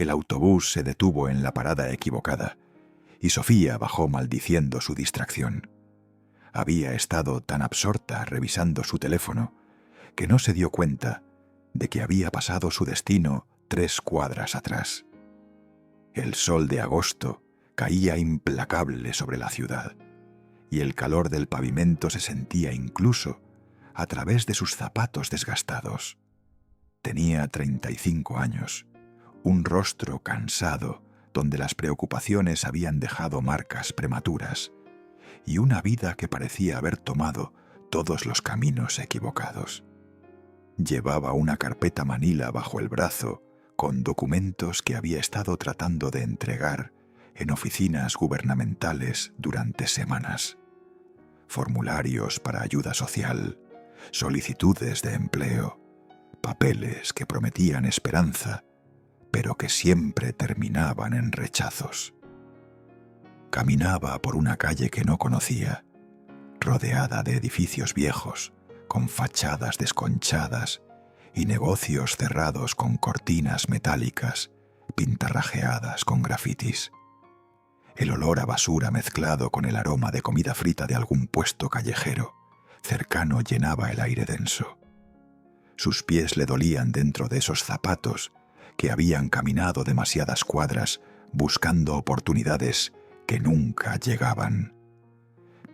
El autobús se detuvo en la parada equivocada y Sofía bajó maldiciendo su distracción. Había estado tan absorta revisando su teléfono que no se dio cuenta de que había pasado su destino 3 cuadras atrás. El sol de agosto caía implacable sobre la ciudad y el calor del pavimento se sentía incluso a través de sus zapatos desgastados. Tenía 35 años, un rostro cansado donde las preocupaciones habían dejado marcas prematuras y una vida que parecía haber tomado todos los caminos equivocados. Llevaba una carpeta manila bajo el brazo con documentos que había estado tratando de entregar en oficinas gubernamentales durante semanas. Formularios para ayuda social, solicitudes de empleo, papeles que prometían esperanza, pero que siempre terminaban en rechazos. Caminaba por una calle que no conocía, rodeada de edificios viejos, con fachadas desconchadas y negocios cerrados con cortinas metálicas, pintarrajeadas con grafitis. El olor a basura mezclado con el aroma de comida frita de algún puesto callejero cercano llenaba el aire denso. Sus pies le dolían dentro de esos zapatos que habían caminado demasiadas cuadras buscando oportunidades que nunca llegaban.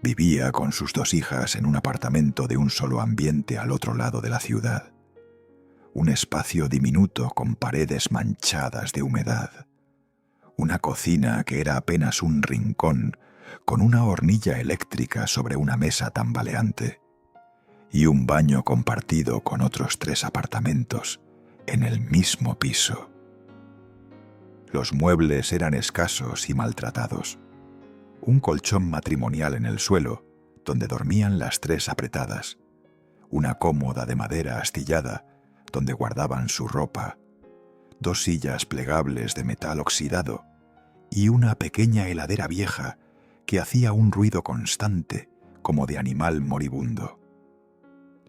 Vivía con sus 2 hijas en un apartamento de un solo ambiente al otro lado de la ciudad. Un espacio diminuto con paredes manchadas de humedad. Una cocina que era apenas un rincón con una hornilla eléctrica sobre una mesa tambaleante. Y un baño compartido con otros 3 apartamentos en el mismo piso. Los muebles eran escasos y maltratados. Un colchón matrimonial en el suelo, donde dormían las 3 apretadas. Una cómoda de madera astillada, donde guardaban su ropa. 2 sillas plegables de metal oxidado y una pequeña heladera vieja que hacía un ruido constante como de animal moribundo.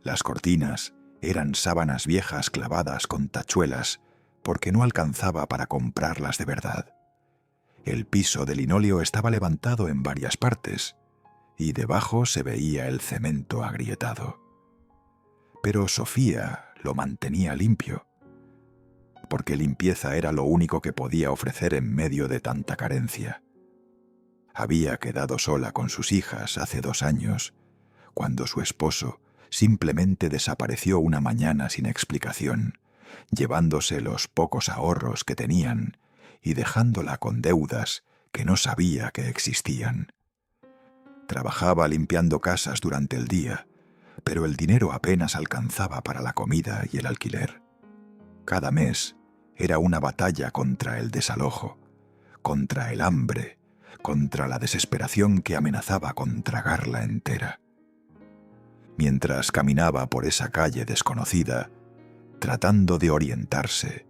Las cortinas eran sábanas viejas clavadas con tachuelas porque no alcanzaba para comprarlas de verdad. El piso de linóleo estaba levantado en varias partes y debajo se veía el cemento agrietado. Pero Sofía lo mantenía limpio, porque limpieza era lo único que podía ofrecer en medio de tanta carencia. Había quedado sola con sus hijas hace 2 años, cuando su esposo simplemente desapareció una mañana sin explicación, llevándose los pocos ahorros que tenían y dejándola con deudas que no sabía que existían. Trabajaba limpiando casas durante el día, pero el dinero apenas alcanzaba para la comida y el alquiler. Cada mes era una batalla contra el desalojo, contra el hambre, contra la desesperación que amenazaba con tragarla entera. Mientras caminaba por esa calle desconocida, tratando de orientarse,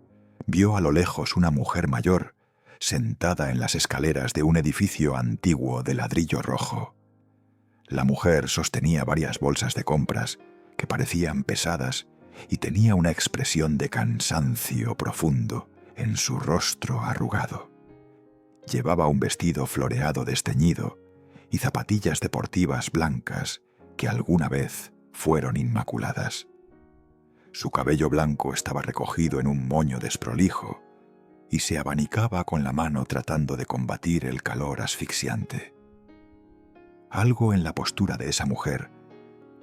vio a lo lejos una mujer mayor sentada en las escaleras de un edificio antiguo de ladrillo rojo. La mujer sostenía varias bolsas de compras que parecían pesadas y tenía una expresión de cansancio profundo en su rostro arrugado. Llevaba un vestido floreado desteñido y zapatillas deportivas blancas que alguna vez fueron inmaculadas. Su cabello blanco estaba recogido en un moño desprolijo y se abanicaba con la mano tratando de combatir el calor asfixiante. Algo en la postura de esa mujer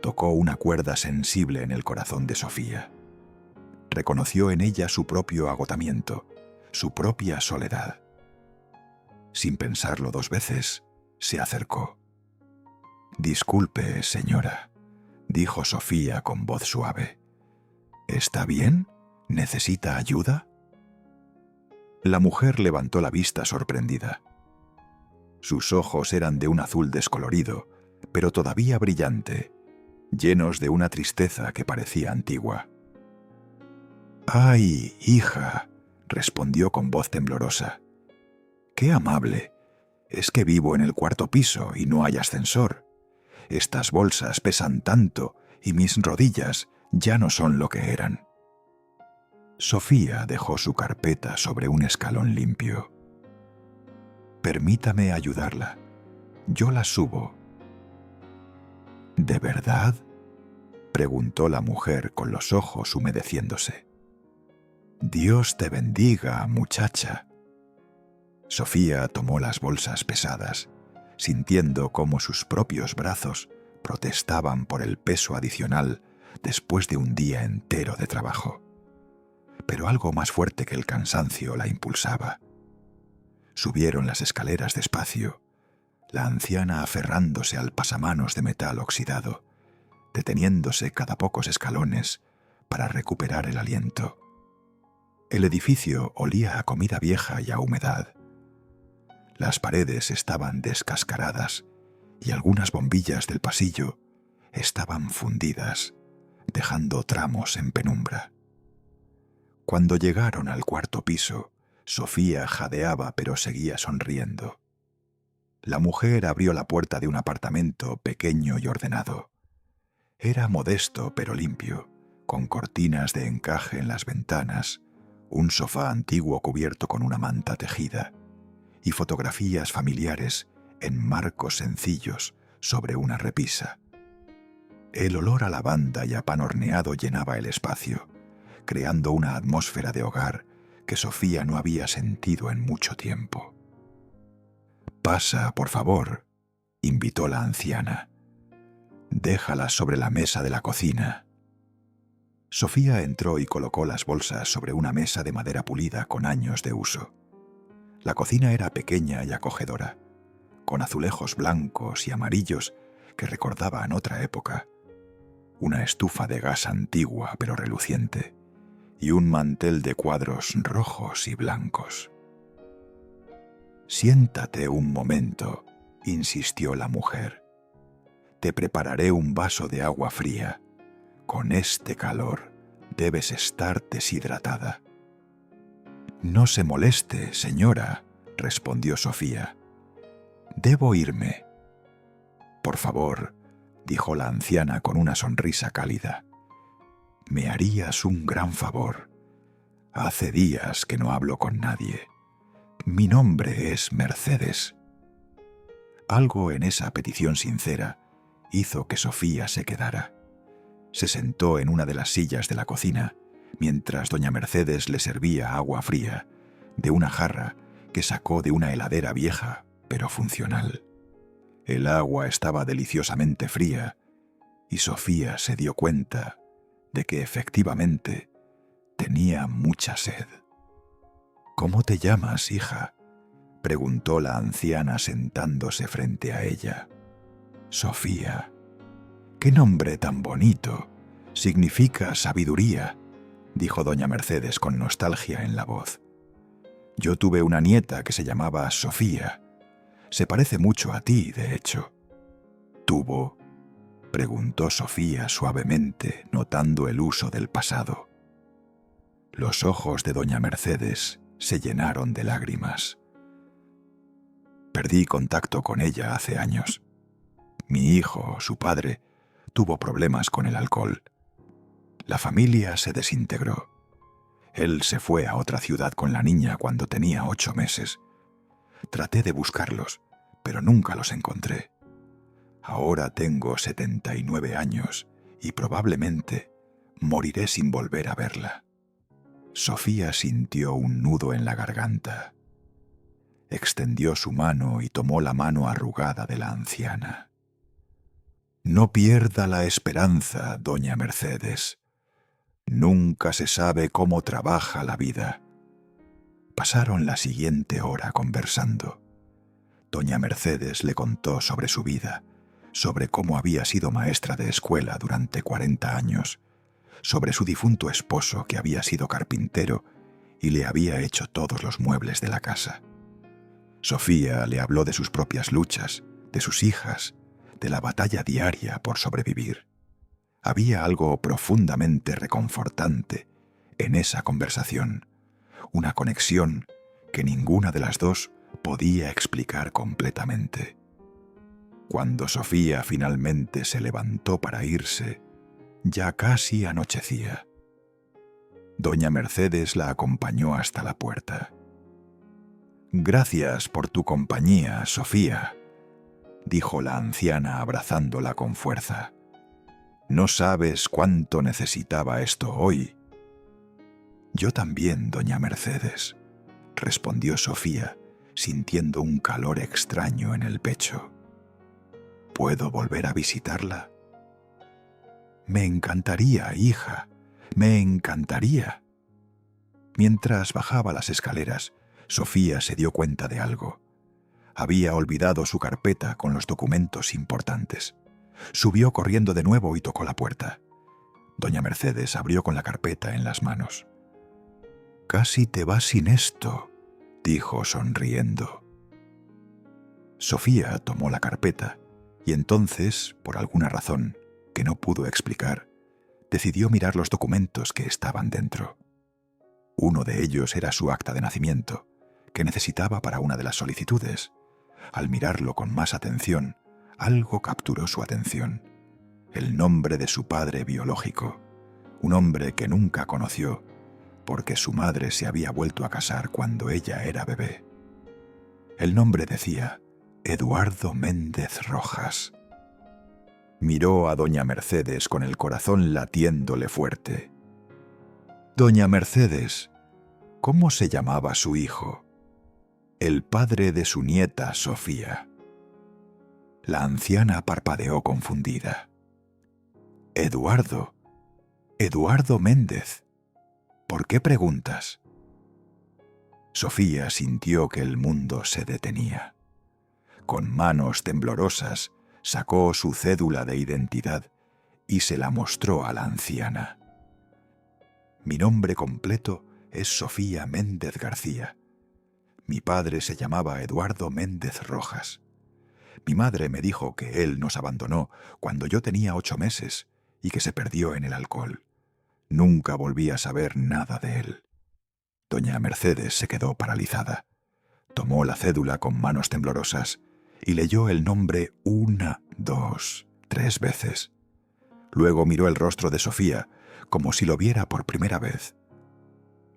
tocó una cuerda sensible en el corazón de Sofía. Reconoció en ella su propio agotamiento, su propia soledad. Sin pensarlo 2 veces, se acercó. «Disculpe, señora», dijo Sofía con voz suave. «¿Está bien? ¿Necesita ayuda?» La mujer levantó la vista sorprendida. Sus ojos eran de un azul descolorido, pero todavía brillante, llenos de una tristeza que parecía antigua. «¡Ay, hija!», respondió con voz temblorosa. «¡Qué amable! Es que vivo en el 4º piso y no hay ascensor. Estas bolsas pesan tanto y mis rodillas ya no son lo que eran». Sofía dejó su carpeta sobre un escalón limpio. «Permítame ayudarla. Yo la subo». «¿De verdad?», preguntó la mujer con los ojos humedeciéndose. «Dios te bendiga, muchacha». Sofía tomó las bolsas pesadas, sintiendo cómo sus propios brazos protestaban por el peso adicional después de un día entero de trabajo. Pero algo más fuerte que el cansancio la impulsaba. Subieron las escaleras despacio, la anciana aferrándose al pasamanos de metal oxidado, deteniéndose cada pocos escalones para recuperar el aliento. El edificio olía a comida vieja y a humedad. Las paredes estaban descascaradas y algunas bombillas del pasillo estaban fundidas, dejando tramos en penumbra. Cuando llegaron al cuarto piso, Sofía jadeaba pero seguía sonriendo. La mujer abrió la puerta de un apartamento pequeño y ordenado. Era modesto pero limpio, con cortinas de encaje en las ventanas, un sofá antiguo cubierto con una manta tejida y fotografías familiares en marcos sencillos sobre una repisa. El olor a lavanda y a pan horneado llenaba el espacio, creando una atmósfera de hogar que Sofía no había sentido en mucho tiempo. «Pasa, por favor», invitó la anciana. «Déjalas sobre la mesa de la cocina». Sofía entró y colocó las bolsas sobre una mesa de madera pulida con años de uso. La cocina era pequeña y acogedora, con azulejos blancos y amarillos que recordaban otra época, una estufa de gas antigua pero reluciente, y un mantel de cuadros rojos y blancos. «Siéntate un momento», insistió la mujer. «Te prepararé un vaso de agua fría. Con este calor debes estar deshidratada». «No se moleste, señora», respondió Sofía. «Debo irme». «Por favor», dijo la anciana con una sonrisa cálida. «Me harías un gran favor. Hace días que no hablo con nadie. Mi nombre es Mercedes». Algo en esa petición sincera hizo que Sofía se quedara. Se sentó en una de las sillas de la cocina mientras doña Mercedes le servía agua fría de una jarra que sacó de una heladera vieja pero funcional. El agua estaba deliciosamente fría y Sofía se dio cuenta de que efectivamente tenía mucha sed. «¿Cómo te llamas, hija?», preguntó la anciana sentándose frente a ella. «Sofía». «¡Qué nombre tan bonito! Significa sabiduría», dijo doña Mercedes con nostalgia en la voz. «Yo tuve una nieta que se llamaba Sofía. Se parece mucho a ti, de hecho». «¿Tuvo?», preguntó Sofía suavemente, notando el uso del pasado. Los ojos de doña Mercedes se llenaron de lágrimas. «Perdí contacto con ella hace años. Mi hijo, su padre, tuvo problemas con el alcohol. La familia se desintegró. Él se fue a otra ciudad con la niña cuando tenía 8 meses. Traté de buscarlos, pero nunca los encontré. Ahora tengo 79 años y probablemente moriré sin volver a verla». Sofía sintió un nudo en la garganta. Extendió su mano y tomó la mano arrugada de la anciana. «No pierda la esperanza, doña Mercedes. Nunca se sabe cómo trabaja la vida». Pasaron la siguiente hora conversando. Doña Mercedes le contó sobre su vida, sobre cómo había sido maestra de escuela durante 40 años, sobre su difunto esposo que había sido carpintero y le había hecho todos los muebles de la casa. Sofía le habló de sus propias luchas, de sus hijas, de la batalla diaria por sobrevivir. Había algo profundamente reconfortante en esa conversación, una conexión que ninguna de las dos podía explicar completamente. Cuando Sofía finalmente se levantó para irse, ya casi anochecía. Doña Mercedes la acompañó hasta la puerta. «Gracias por tu compañía, Sofía», dijo la anciana abrazándola con fuerza. «No sabes cuánto necesitaba esto hoy». «Yo también, doña Mercedes», respondió Sofía, sintiendo un calor extraño en el pecho. «¿Puedo volver a visitarla?» «Me encantaría, hija, me encantaría». Mientras bajaba las escaleras, Sofía se dio cuenta de algo. Había olvidado su carpeta con los documentos importantes. Subió corriendo de nuevo y tocó la puerta. Doña Mercedes abrió con la carpeta en las manos. «Casi te vas sin esto», dijo sonriendo. Sofía tomó la carpeta y entonces, por alguna razón que no pudo explicar, decidió mirar los documentos que estaban dentro. Uno de ellos era su acta de nacimiento, que necesitaba para una de las solicitudes. Al mirarlo con más atención, algo capturó su atención. El nombre de su padre biológico, un hombre que nunca conoció, porque su madre se había vuelto a casar cuando ella era bebé. El nombre decía Eduardo Méndez Rojas. Miró a doña Mercedes con el corazón latiéndole fuerte. «Doña Mercedes, ¿cómo se llamaba su hijo?» «El padre de su nieta Sofía». La anciana parpadeó confundida. «Eduardo Méndez. ¿Por qué preguntas?» Sofía sintió que el mundo se detenía. Con manos temblorosas sacó su cédula de identidad y se la mostró a la anciana. «Mi nombre completo es Sofía Méndez García. Mi padre se llamaba Eduardo Méndez Rojas. Mi madre me dijo que él nos abandonó cuando yo tenía 8 meses y que se perdió en el alcohol. Nunca volví a saber nada de él». Doña Mercedes se quedó paralizada. Tomó la cédula con manos temblorosas y leyó el nombre 1, 2, 3 veces. Luego miró el rostro de Sofía como si lo viera por primera vez.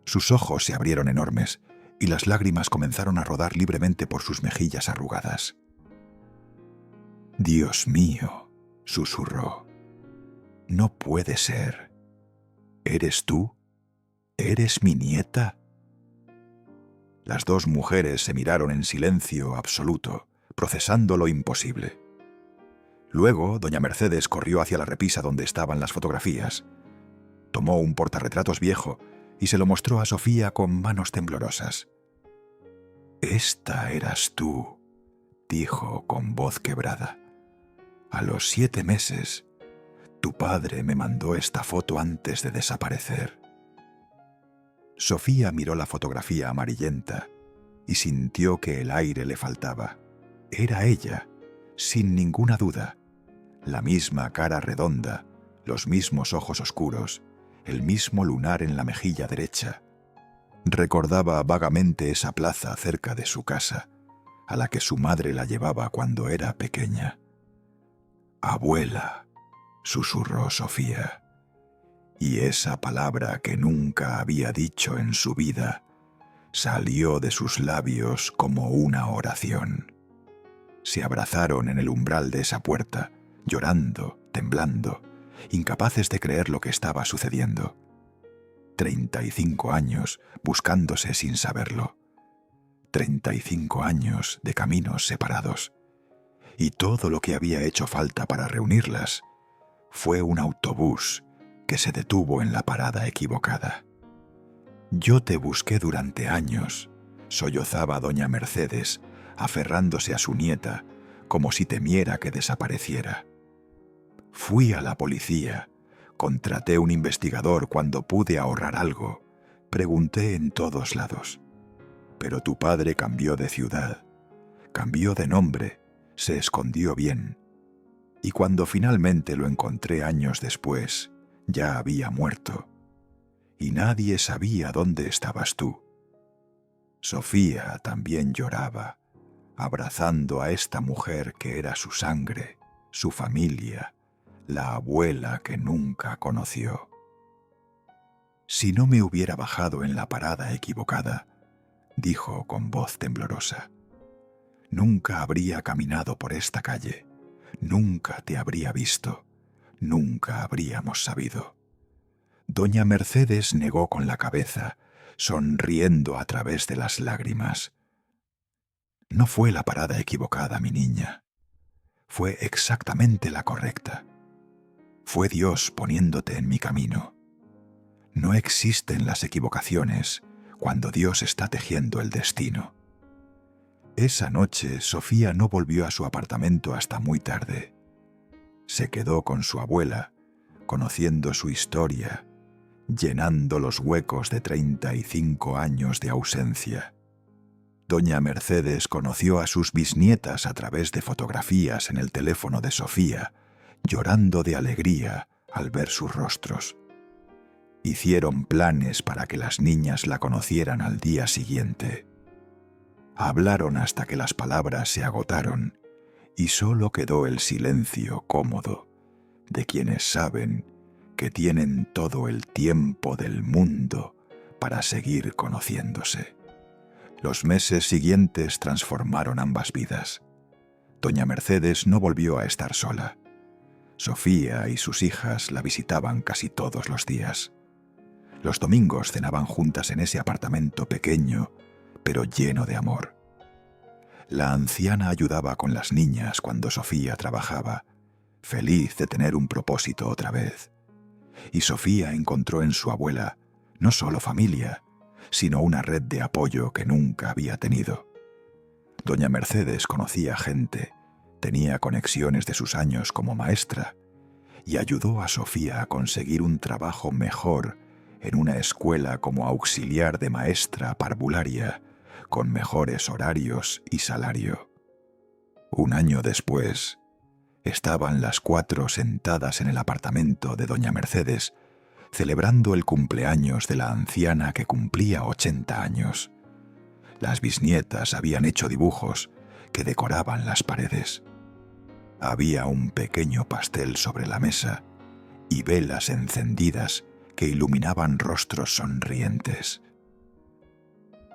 Sus ojos se abrieron enormes y las lágrimas comenzaron a rodar libremente por sus mejillas arrugadas. «Dios mío», susurró, «no puede ser. ¿Eres tú? ¿Eres mi nieta?» Las dos mujeres se miraron en silencio absoluto, procesando lo imposible. Luego, doña Mercedes corrió hacia la repisa donde estaban las fotografías. Tomó un portarretratos viejo y se lo mostró a Sofía con manos temblorosas. «Esta eras tú», dijo con voz quebrada. «A los 7 meses, tu padre me mandó esta foto antes de desaparecer». Sofía miró la fotografía amarillenta y sintió que el aire le faltaba. Era ella, sin ninguna duda. La misma cara redonda, los mismos ojos oscuros, el mismo lunar en la mejilla derecha. Recordaba vagamente esa plaza cerca de su casa, a la que su madre la llevaba cuando era pequeña. «Abuela», susurró Sofía, y esa palabra que nunca había dicho en su vida salió de sus labios como una oración. Se abrazaron en el umbral de esa puerta, llorando, temblando, incapaces de creer lo que estaba sucediendo. 35 años buscándose sin saberlo. 35 años de caminos separados. Y todo lo que había hecho falta para reunirlas fue un autobús que se detuvo en la parada equivocada. «Yo te busqué durante años», sollozaba doña Mercedes, aferrándose a su nieta como si temiera que desapareciera. «Fui a la policía, contraté un investigador cuando pude ahorrar algo, pregunté en todos lados. Pero tu padre cambió de ciudad, cambió de nombre, se escondió bien, y cuando finalmente lo encontré años después, ya había muerto, y nadie sabía dónde estabas tú». Sofía también lloraba, abrazando a esta mujer que era su sangre, su familia, la abuela que nunca conoció. Si no me hubiera bajado en la parada equivocada, dijo con voz temblorosa, nunca habría caminado por esta calle, nunca te habría visto, nunca habríamos sabido. Doña Mercedes negó con la cabeza, sonriendo a través de las lágrimas. No fue la parada equivocada, mi niña. Fue exactamente la correcta. Fue Dios poniéndote en mi camino. No existen las equivocaciones cuando Dios está tejiendo el destino. Esa noche Sofía no volvió a su apartamento hasta muy tarde. Se quedó con su abuela, conociendo su historia, llenando los huecos de 35 años de ausencia. Doña Mercedes conoció a sus bisnietas a través de fotografías en el teléfono de Sofía, llorando de alegría al ver sus rostros. Hicieron planes para que las niñas la conocieran al día siguiente. Hablaron hasta que las palabras se agotaron y solo quedó el silencio cómodo de quienes saben que tienen todo el tiempo del mundo para seguir conociéndose. Los meses siguientes transformaron ambas vidas. Doña Mercedes no volvió a estar sola. Sofía y sus hijas la visitaban casi todos los días. Los domingos cenaban juntas en ese apartamento pequeño, pero lleno de amor. La anciana ayudaba con las niñas cuando Sofía trabajaba, feliz de tener un propósito otra vez. Y Sofía encontró en su abuela no solo familia, sino una red de apoyo que nunca había tenido. Doña Mercedes conocía gente, tenía conexiones de sus años como maestra, y ayudó a Sofía a conseguir un trabajo mejor en una escuela como auxiliar de maestra parvularia, con mejores horarios y salario. Un año después, estaban las 4 sentadas en el apartamento de doña Mercedes, celebrando el cumpleaños de la anciana que cumplía 80 años. Las bisnietas habían hecho dibujos que decoraban las paredes. Había un pequeño pastel sobre la mesa y velas encendidas que iluminaban rostros sonrientes.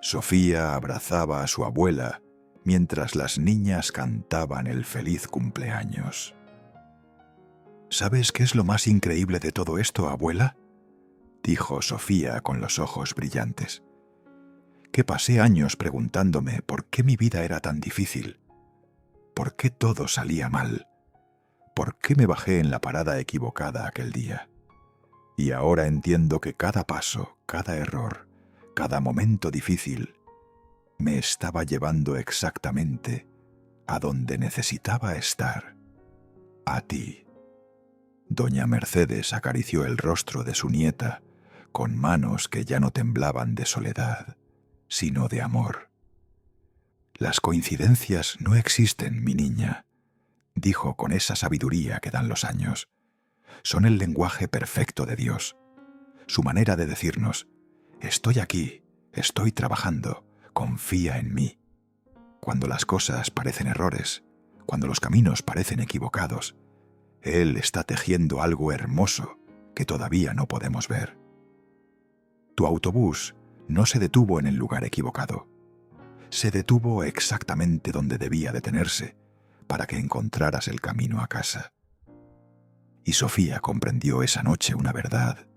Sofía abrazaba a su abuela mientras las niñas cantaban el feliz cumpleaños. ¿Sabes qué es lo más increíble de todo esto, abuela?, dijo Sofía con los ojos brillantes. Que pasé años preguntándome por qué mi vida era tan difícil, por qué todo salía mal, por qué me bajé en la parada equivocada aquel día. Y ahora entiendo que cada paso, cada error, cada momento difícil me estaba llevando exactamente a donde necesitaba estar, a ti. Doña Mercedes acarició el rostro de su nieta con manos que ya no temblaban de soledad, sino de amor. Las coincidencias no existen, mi niña, dijo con esa sabiduría que dan los años. Son el lenguaje perfecto de Dios. Su manera de decirnos, estoy aquí, estoy trabajando, confía en mí. Cuando las cosas parecen errores, cuando los caminos parecen equivocados, Él está tejiendo algo hermoso que todavía no podemos ver. Tu autobús no se detuvo en el lugar equivocado. Se detuvo exactamente donde debía detenerse para que encontraras el camino a casa. Y Sofía comprendió esa noche una verdad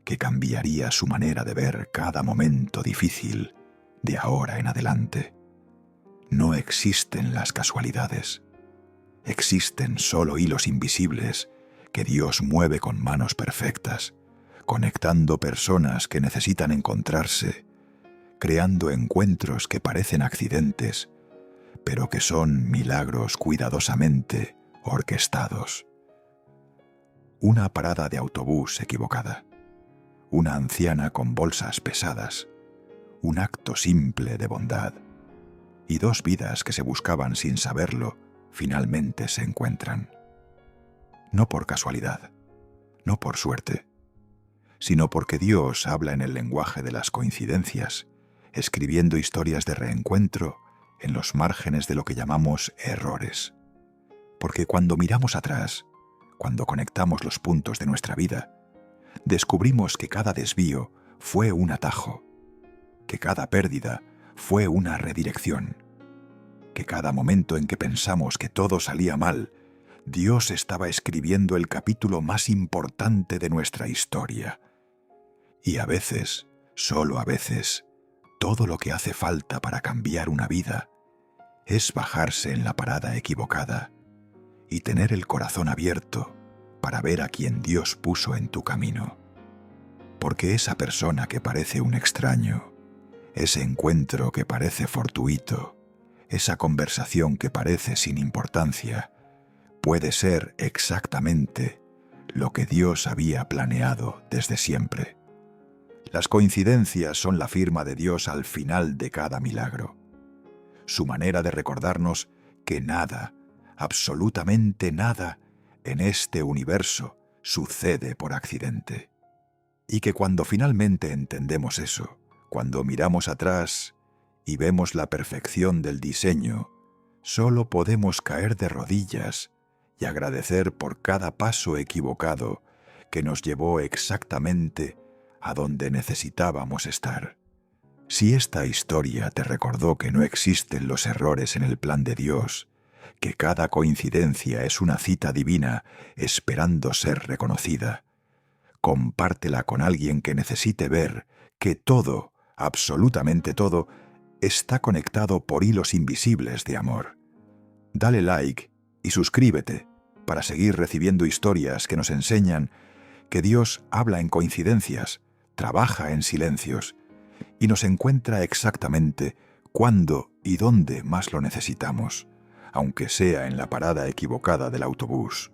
que cambiaría su manera de ver cada momento difícil de ahora en adelante. No existen las casualidades. Existen solo hilos invisibles que Dios mueve con manos perfectas, conectando personas que necesitan encontrarse, creando encuentros que parecen accidentes, pero que son milagros cuidadosamente orquestados. Una parada de autobús equivocada, una anciana con bolsas pesadas, un acto simple de bondad, y 2 vidas que se buscaban sin saberlo, finalmente se encuentran. No por casualidad, no por suerte, sino porque Dios habla en el lenguaje de las coincidencias, escribiendo historias de reencuentro en los márgenes de lo que llamamos errores. Porque cuando miramos atrás, cuando conectamos los puntos de nuestra vida, descubrimos que cada desvío fue un atajo, que cada pérdida fue una redirección, que cada momento en que pensamos que todo salía mal, Dios estaba escribiendo el capítulo más importante de nuestra historia. Y a veces, solo a veces, todo lo que hace falta para cambiar una vida es bajarse en la parada equivocada y tener el corazón abierto para ver a quien Dios puso en tu camino. Porque esa persona que parece un extraño, ese encuentro que parece fortuito, esa conversación que parece sin importancia, puede ser exactamente lo que Dios había planeado desde siempre. Las coincidencias son la firma de Dios al final de cada milagro. Su manera de recordarnos que nada, absolutamente nada, en este universo sucede por accidente. Y que cuando finalmente entendemos eso, cuando miramos atrás y vemos la perfección del diseño, solo podemos caer de rodillas y agradecer por cada paso equivocado que nos llevó exactamente a donde necesitábamos estar. Si esta historia te recordó que no existen los errores en el plan de Dios, que cada coincidencia es una cita divina esperando ser reconocida, compártela con alguien que necesite ver que todo, absolutamente todo, está conectado por hilos invisibles de amor. Dale like y suscríbete para seguir recibiendo historias que nos enseñan que Dios habla en coincidencias, trabaja en silencios y nos encuentra exactamente cuándo y dónde más lo necesitamos, aunque sea en la parada equivocada del autobús.